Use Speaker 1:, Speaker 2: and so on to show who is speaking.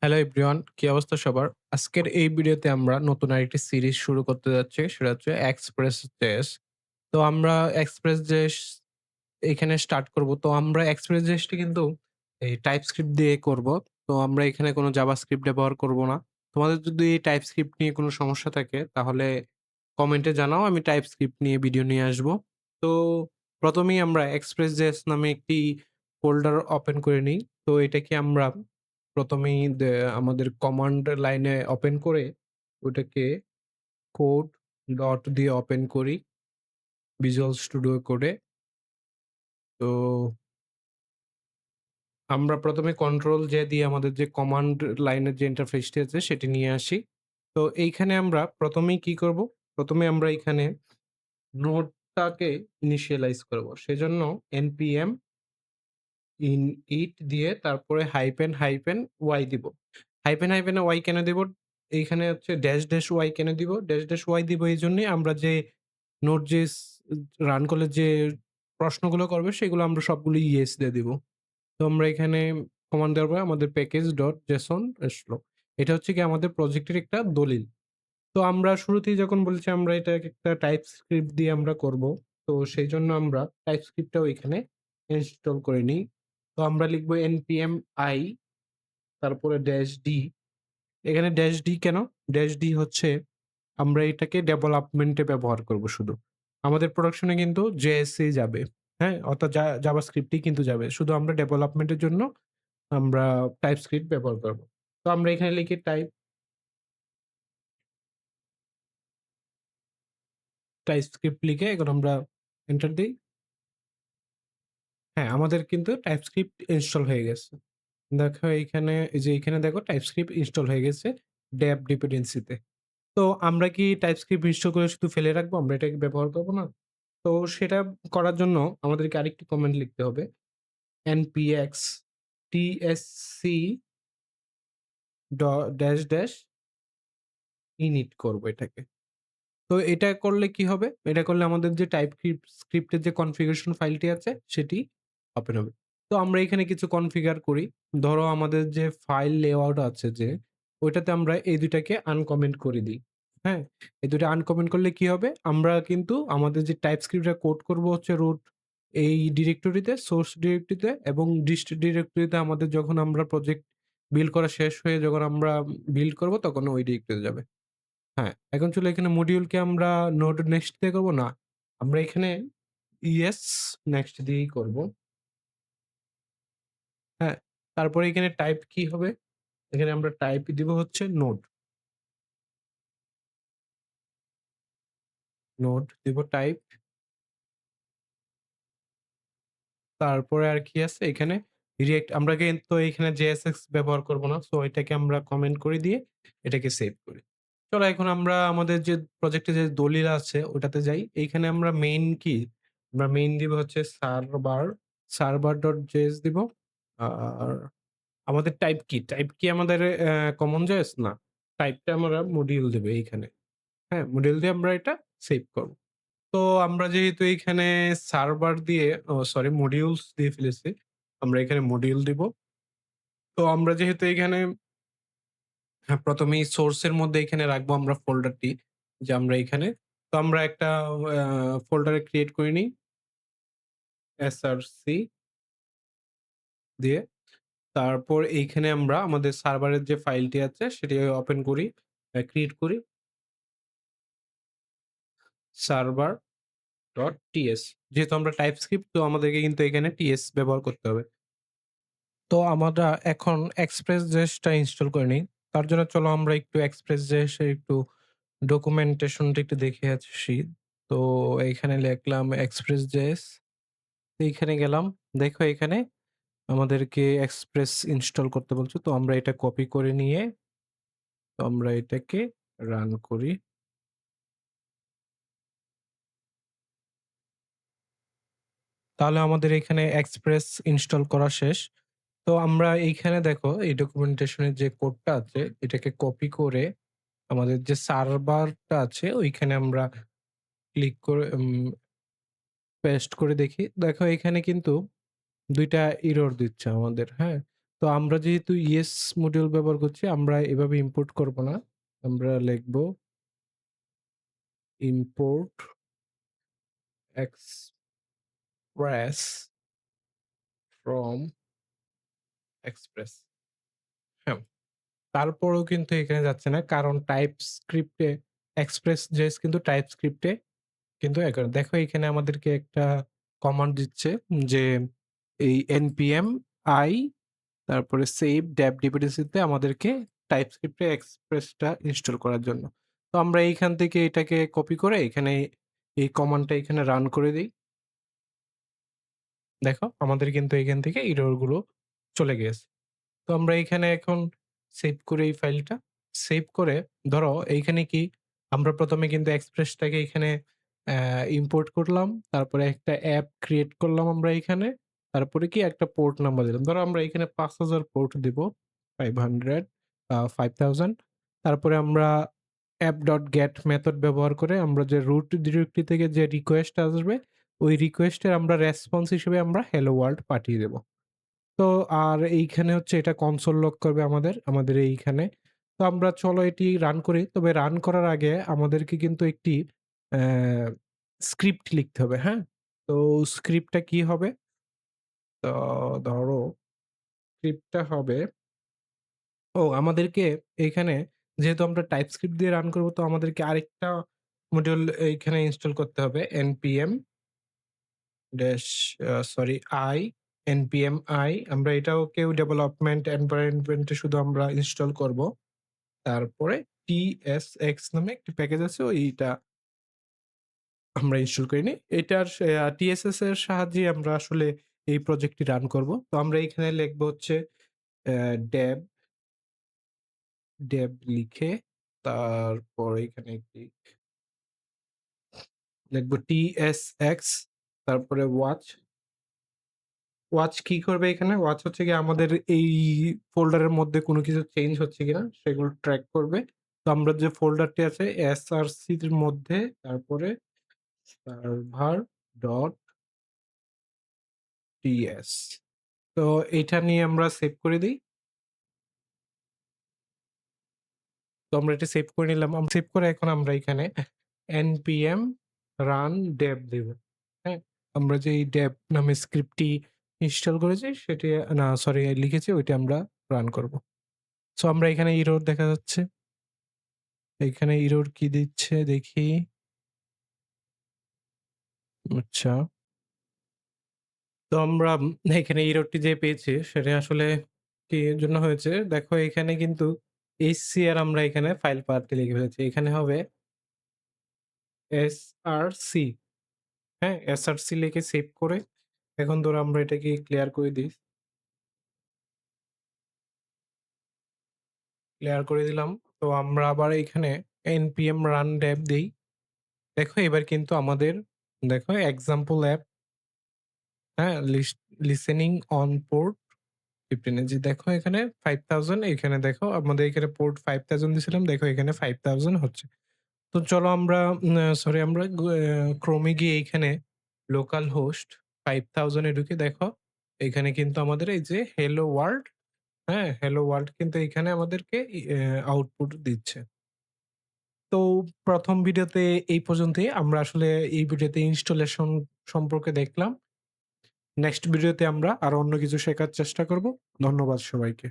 Speaker 1: Hello everyone, কি অবস্থা সবার? আজকের এই ভিডিওতে আমরা নতুন আরেকটি সিরিজ শুরু করতে যাচ্ছি। সেটা হচ্ছে এক্সপ্রেস.js। তো আমরা এক্সপ্রেস.js এখানে স্টার্ট করব। তো আমরা এক্সপ্রেস.js টি কিন্তু এই TypeScript দিয়ে করব। তো আমরা এখানে কোনো জাভাস্ক্রিপ্ট ব্যবহার করব না। তোমাদের যদি TypeScript নিয়ে কোনো সমস্যা থাকে তাহলে কমেন্টে জানাও। আমি TypeScript নিয়ে ভিডিও নিয়ে আসব। তো ১ম এই আমরা এক্সপ্রেস.js নামে একটি ফোল্ডার ওপেন করে নিই। তো এটাকে আমরা ১ম এই আমাদের কমান্ড লাইনে ওপেন করে ওটাকে কোড ডট দিয়ে ওপেন করি ভিজুয়াল স্টুডিও কোডে। তো আমরা ১ম এ কন্ট্রোল জে দিয়ে আমাদের যে কমান্ড লাইনের যে ইন্টারফেসটি আছে সেটি নিয়ে আসি। তো এইখানে আমরা ১ম এই কি করব? ১ম এ আমরা এখানে নোডটাকে ইনিশিয়ালাইজ করব। সেজন্য npm init দিয়ে তারপরে হাইফেন দিব। হাইফেন y কেন দিব? এইখানে হচ্ছে ড্যাশ y কেন দিব? ড্যাশ y দিব এইজন্যই আমরা যে Node.js রান করলে যে প্রশ্নগুলো করবে সেগুলো আমরা সবগুলো ইয়েস দিয়ে দিব। তো আমরা এখানে কমান্ড দেওয়ার পরে আমাদের প্যাকেজ ডট জেসন আসলো। এটা হচ্ছে গিয়ে আমাদের প্রজেক্টের একটা দলিল। তো আমরা শুরুতেই যখন বলেছি আমরা এটাকে একটা TypeScript দিয়ে আমরা করব। তো সেইজন্য আমরা TypeScript টাও এখানে ইনস্টল করে নিই। তো আমরা লিখব npm i তারপরে ড্যাশ ডি। এখানে ড্যাশ ডি কেন? ড্যাশ ডি হচ্ছে আমরা এটাকে ডেভেলপমেন্ট এ ব্যবহার করব শুধু। আমাদের প্রোডাকশন এ কিন্তু JS এই যাবে। হ্যাঁ? অর্থাৎ জাভাস্ক্রিপ্ট ই কিন্তু যাবে। শুধু আমরা ডেভেলপমেন্ট এর জন্য আমরা TypeScript ব্যবহার করব। তো আমরা এখানে লিখি TypeScript লিখে এখন আমরা এন্টার দেই। হ্যাঁ, আমাদের কিন্তু TypeScript ইনস্টল হয়ে গেছে। দেখো এইখানে এই যে এখানে দেখো TypeScript ইনস্টল হয়ে গেছে ডেপ ডিপেন্ডেন্সি তে। তো আমরা কি TypeScript ইনস্টল করে শুধু ফেলে রাখবো? আমরা এটাকে ব্যবহার করব না? তো সেটা করার জন্য আমাদেরকে আরেকটি কমান্ড লিখতে হবে। npx tsc ড্যাশ init করব এটাকে। তো এটা করলে কি হবে? এটা করলে আমাদের যে স্ক্রিপ্টের যে কনফিগারেশন ফাইলটি আছে সেটি ওপেন হবে। তো আমরা এখানে কিছু কনফিগার করি। ধরো আমাদের যে ফাইল লেআউট আছে যে ওইটাতে আমরা এই ২ টাকে আনকমেন্ট করে দিই। হ্যাঁ? এই ২ টা আনকমেন্ট করলে কি হবে? আমরা কিন্তু আমাদের যে TypeScript এর কোড করব হচ্ছে রুট এই ডিরেক্টরিতে, সোর্স ডিরেক্টরিতে এবং ডিস্ট ডিরেক্টরিতে আমাদের যখন আমরা প্রজেক্ট বিল্ড করা শেষ হয়ে যখন আমরা বিল্ড করব তখন ওই ডিরেক্টরিতে যাবে। হ্যাঁ, এখন চলো এখানে মডিউলকে আমরা নোড নেক্সট দিয়ে করব না। আমরা এখানে ইয়েস নেক্সট দিয়েই করব। হ্যাঁ? তারপরে এখানে টাইপ কি হবে? এখানে আমরা টাইপ দিব হচ্ছে নোড। নোড দিব টাইপ। তারপরে আর কি আছে? এখানে রিঅ্যাক্ট আমরা কিন্তু এখানে JSX ব্যবহার করব না। সো এটাকে আমরা কমেন্ট করে দিয়ে এটাকে সেভ করি। চলো এখন আমরা আমাদের যে প্রজেক্টে যে দলিল আছে ওটাতে যাই। এইখানে আমরা মেইন কি? আমরা মেইন দিব হচ্ছে সার্ভার.js দিব। আর আমাদের টাইপ কি? টাইপ কি আমাদের কমন JS? না। টাইপটা আমরা মডিউল দেব এইখানে। হ্যাঁ? মডিউল দিয়ে আমরা এটা সেভ করব। তো আমরা যেহেতু এইখানে সার্ভার দিয়ে সরি মডিউলস দিয়ে ফেলেছি। আমরা এখানে মডিউল দিব। তো আমরা যেহেতু এইখানে হ্যাঁ, ১ম এই সোর্স এর মধ্যে এখানে রাখবো আমরা ফোল্ডারটি যে আমরা এখানে তো আমরা একটা ফোল্ডার ক্রিয়েট করে নিই src দিয়ে। তারপর এইখানে আমরা আমাদের সার্ভারের যে ফাইলটি আছে সেটি ওপেন করি, ক্রিয়েট করি server.ts যেহেতু আমরা TypeScript তো আমাদেরকে কিন্তু এখানে ts ব্যবহার করতে হবে। তো আমরা এখন Express.js টা ইনস্টল করে নিই। তার জন্য চলো আমরা একটু Express.js এর একটু ডকুমেন্টেশনটা একটু দেখে আসি। তো এইখানে লিখলাম Express.js। এইখানে গেলাম। দেখো এখানে আমাদেরকে Express ইনস্টল করতে বলছে। তো আমরা এটা কপি করে নিয়ে তো আমরা এটাকে রান করি। তাহলে আমাদের এখানে Express ইনস্টল করা শেষ। তো আমরা এইখানে দেখো এই ডকুমেন্টেশন এর যে কোডটা আছে এটাকে কপি করে আমাদের যে সার্ভারটা আছে ওইখানে আমরা ক্লিক করে পেস্ট করে দেখি। দেখো এখানে কিন্তু ২ টা এরর দিচ্ছে আমাদের, হ্যাঁ? তো আমরা যেহেতু ইএস মডিউল ব্যবহার করছি, আমরা এভাবে ইম্পোর্ট করব না। আমরা লিখব ইম্পোর্ট এক্সপ্রেস ফ্রম এক্সপ্রেস। হ্যাঁ, তারপরেও কিন্তু এখানে যাচ্ছে না। কারণ TypeScript এ Express.js কিন্তু TypeScript এ কিন্তু দেখো এখানে আমাদেরকে একটা কমান্ড দিচ্ছে যে এই npm i তারপরে সেভ dev dependency-তে আমাদেরকে TypeScript এ Express টা ইনস্টল করার জন্য। তো আমরা এইখান থেকে এটাকে কপি করে এখানে এই কমান্ডটা এখানে রান করে দেই। দেখো আমাদের কিন্তু এখান থেকে এরর গুলো চলে গিয়েছে। তো আমরা এখানে এখন সেভ করে এই ফাইলটা সেভ করে ধরো এইখানে কি আমরা ১ম এ কিন্তু এক্সপ্রেসটাকে এখানে ইম্পোর্ট করলাম। তারপরে একটা অ্যাপ ক্রিয়েট করলাম আমরা এখানে। তারপরে কি একটা পোর্ট নাম্বার দিলাম। ধরো আমরা এখানে ৫০০০ পোর্ট দিব। 500 5000 তারপরে আমরা app.get মেথড ব্যবহার করে আমরা যে রুট ডিরেক্টরি থেকে যে রিকোয়েস্ট আসবে, ওই রিকোয়েস্টের আমরা রেসপন্স হিসেবে আমরা হেলো ওয়ার্ল্ড পাঠিয়ে দেব। তো আর এইখানে হচ্ছে এটা কনসোল লক করবে আমাদের এইখানে। তো আমরা চলো এটি রান করি। তবে রান করার আগে আমাদেরকে কিন্তু একটি অ্যা স্ক্রিপ্ট লিখতে হবে, হ্যাঁ? তো স্ক্রিপ্টটা কি হবে? তো ধরো স্ক্রিপ্টটা হবে আমাদেরকে এইখানে যেহেতু আমরা TypeScript দিয়ে রান করব তো আমাদেরকে আরেকটা মডিউল এইখানে ইনস্টল করতে হবে npm dash sorry i npm i আমরা এটাকেও ডেভেলপমেন্ট এনভায়রনমেন্ট এ শুধু আমরা ইনস্টল করব। তারপরে tsx নামে একটি প্যাকেজ আছে ওইটা আমরা ইনস্টল করে নিই। এটার TSS এর সাহায্যে আমরা আসলে এই প্রজেক্টটি রান করব। তো আমরা এখানে লিখব হচ্ছে dev dev লিখে তারপর এখানে একটি লিখব tsx তারপরে ওয়াচ কি করবে এখানে? ওয়াচ হচ্ছে গিয়ে আমাদের এই ফোল্ডারের মধ্যে কোনো কিছু চেঞ্জ হচ্ছে কিনা সেগুলো ট্র্যাক করবে। তো আমরা যে ফোল্ডারটি আছে src এর মধ্যে তারপরে server.ts তো এইটা নিয়ে আমরা সেভ করে দেই। তো আমরা এটা সেভ করে নিলাম। সেভ করে এখন আমরা এখানে npm run dev দেব। হ্যাঁ? আমরা যে এই dev নামে স্ক্রিপ্টটি ইনস্টল করেছি সেটি না সরি লিখেছি ওইটা আমরা রান করব। সো আমরা এখানে এরর দেখা যাচ্ছে। এখানে এরর কি দিচ্ছে দেখি। আচ্ছা। তো আমরা এখানে এররটি যে পেয়েছি সেটা আসলে কি এর জন্য হয়েছে? দেখো এখানে কিন্তু HCR আমরা এখানে ফাইল পাথটি লিখে ফেলেছি। এখানে হবে src হ্যাঁ? src লিখে সেভ করে এখন ধরো আমরা এটাকে ক্লিয়ার করে দিই। ক্লিয়ার করে দিলাম। তো আমরা আবার এখানে npm run dev দেই। দেখো এবার কিন্তু আমাদের দেখো এক্সাম্পল অ্যাপ হ্যাঁ? লিসেনিং অন পোর্ট 15 এই যে দেখো এখানে 5000 এখানে দেখো আমাদের এখানে পোর্ট 5000 দিছিলাম। দেখো এখানে 5000 হচ্ছে। তো চলো আমরা সরি আমরা ক্রোমে গিয়ে এইখানে লোকাল হোস্ট 5000 এ ঢুকে দেখো এখানে কিন্তু আমাদের এই যে হেলো ওয়ার্ল্ড হ্যাঁ? হেলো ওয়ার্ল্ড কিন্তু এখানে আমাদেরকে আউটপুট দিচ্ছে। তো ১ম ভিডিওতে এই পর্যন্তই। আমরা আসলে এই ভিডিওতে ইনস্টলেশন সম্পর্কে দেখলাম। নেক্সট ভিডিওতে আমরা আরো অন্য কিছু শেখার চেষ্টা করব। ধন্যবাদ সবাইকে।